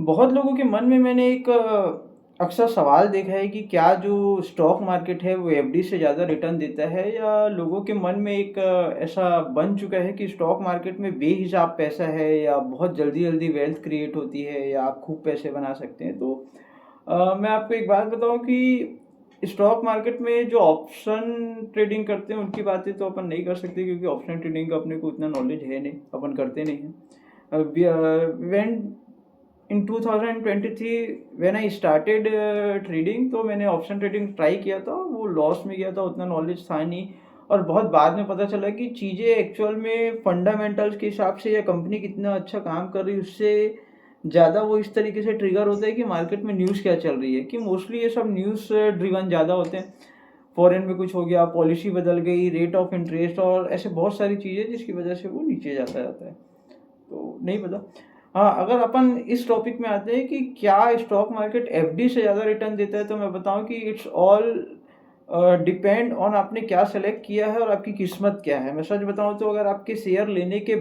बहुत लोगों के मन में मैंने एक अक्सर सवाल देखा है कि क्या जो स्टॉक मार्केट है वो एफडी से ज़्यादा रिटर्न देता है, या लोगों के मन में एक ऐसा बन चुका है कि स्टॉक मार्केट में बेहिसाब पैसा है, या बहुत जल्दी जल्दी वेल्थ क्रिएट होती है, या आप खूब पैसे बना सकते हैं। तो मैं आपको एक बात बताऊं कि स्टॉक मार्केट में जो ऑप्शन ट्रेडिंग करते हैं उनकी बातें तो अपन नहीं कर सकते, क्योंकि ऑप्शन ट्रेडिंग का अपने को उतना नॉलेज है नहीं, अपन करते नहीं हैं। When in 2023 when I started trading, तो मैंने ऑप्शन ट्रेडिंग ट्राई किया था, वो लॉस में गया था, उतना नॉलेज था नहीं। और बहुत बाद में पता चला कि चीज़ें एक्चुअल में फंडामेंटल्स के हिसाब से, या कंपनी कितना अच्छा काम कर रही है उससे ज़्यादा वो इस तरीके से ट्रिगर होता है कि मार्केट में न्यूज़ क्या चल रही है, कि मोस्टली ये सब न्यूज़ ड्रिवन ज़्यादा होते हैं। फॉरेन में कुछ हो गया, पॉलिसी बदल गई, रेट ऑफ इंटरेस्ट, और ऐसे बहुत सारी चीज़ें जिसकी वजह से वो नीचे जाता जाता है। तो नहीं पता। हाँ, अगर अपन इस टॉपिक में आते हैं कि क्या स्टॉक मार्केट एफडी से ज़्यादा रिटर्न देता है, तो मैं बताऊं कि इट्स ऑल डिपेंड ऑन आपने क्या सेलेक्ट किया है और आपकी किस्मत क्या है। मैं सच बताऊं तो अगर आपके शेयर लेने के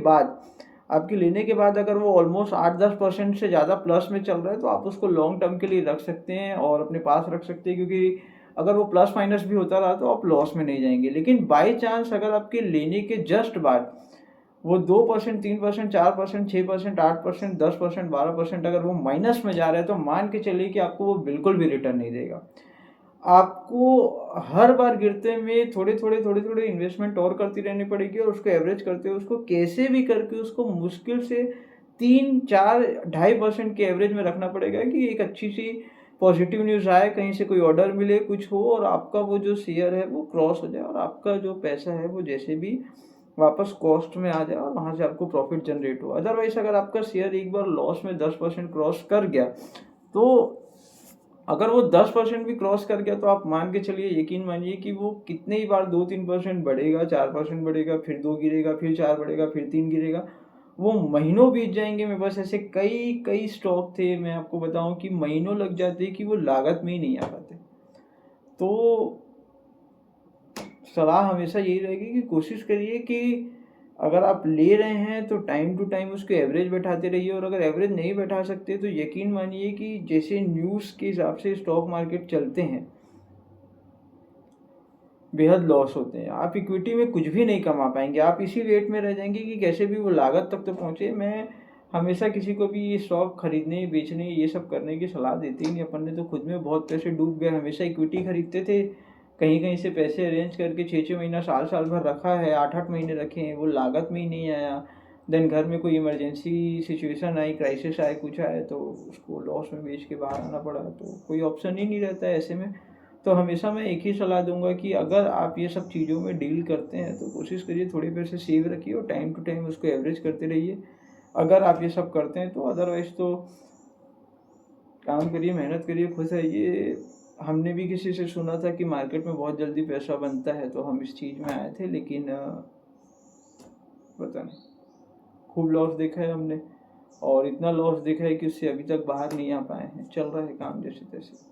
बाद अगर वो ऑलमोस्ट 8-10% से ज़्यादा प्लस में चल रहा है, तो आप उसको लॉन्ग टर्म के लिए रख सकते हैं और अपने पास रख सकते हैं, क्योंकि अगर वो प्लस माइनस भी होता रहा तो आप लॉस में नहीं जाएंगे। लेकिन बाई चांस अगर आपके लेने के जस्ट बाद वो 2%, 3%, 4%, 6%, 8%, 10%, 12% अगर वो माइनस में जा रहा है, तो मान के चलिए कि आपको वो बिल्कुल भी रिटर्न नहीं देगा। आपको हर बार गिरते में थोड़े थोड़े थोड़े थोड़े इन्वेस्टमेंट और करती रहनी पड़ेगी, और उसको एवरेज करते हुए उसको कैसे भी करके उसको मुश्किल से 3, 4, 2.5% के एवरेज में रखना पड़ेगा, कि एक अच्छी सी पॉजिटिव न्यूज़ आए, कहीं से कोई ऑर्डर मिले, कुछ हो, और आपका वो जो शेयर है वो क्रॉस हो जाए, और आपका जो पैसा है वो जैसे भी वापस कॉस्ट में आ जाए, और वहाँ से आपको प्रॉफिट जनरेट हो। अदरवाइज अगर आपका शेयर एक बार लॉस में 10% क्रॉस कर गया, तो अगर वो 10% भी क्रॉस कर गया, तो आप मान के चलिए, यकीन मानिए कि वो कितने ही बार 2-3% बढ़ेगा, 4% बढ़ेगा, फिर 2 गिरेगा, फिर 4 बढ़ेगा, फिर 3 गिरेगा। वो महीनों बीत जाएंगे। मेरे पास ऐसे कई कई स्टॉक थे, मैं आपको बताऊं कि महीनों लग जाते कि वो लागत में ही नहीं आ पाते। तो सलाह हमेशा यही रहेगी कि कोशिश करिए कि अगर आप ले रहे हैं तो टाइम टू टाइम उसको एवरेज बैठाते रहिए, और अगर एवरेज नहीं बैठा सकते तो यकीन मानिए कि जैसे न्यूज़ के हिसाब से स्टॉक मार्केट चलते हैं, बेहद लॉस होते हैं। आप इक्विटी में कुछ भी नहीं कमा पाएंगे, आप इसी रेट में रह जाएंगे कि कैसे भी वो लागत तक तो पहुँचे। मैं हमेशा किसी को भी ये स्टॉक खरीदने, बेचने, ये सब करने की सलाह देती ही नहीं। अपन ने तो खुद में बहुत पैसे डूब गए, हमेशा इक्विटी खरीदते थे, कहीं कहीं से पैसे अरेंज करके 6-6 महीना, साल साल भर रखा है, 8-8 महीने रखे हैं, वो लागत में ही नहीं आया। देन घर में कोई इमरजेंसी सिचुएशन आई, क्राइसिस आए, कुछ आए, तो उसको लॉस में बेच के बाहर आना पड़ा। तो कोई ऑप्शन ही नहीं रहता है ऐसे में। तो हमेशा मैं एक ही सलाह दूंगा कि अगर आप ये सब चीज़ों में डील करते हैं तो कोशिश करिए थोड़े पैसे सेव रखिए, और टाइम टू टाइम उसको एवरेज करते रहिए, अगर आप ये सब करते हैं तो। अदरवाइज तो काम करिए, मेहनत करिए, खुश रहिए। हमने भी किसी से सुना था कि मार्केट में बहुत जल्दी पैसा बनता है, तो हम इस चीज़ में आए थे, लेकिन पता नहीं, खूब लॉस देखा है हमने, और इतना लॉस देखा है कि उससे अभी तक बाहर नहीं आ पाए हैं। चल रहा है काम जैसे तैसे।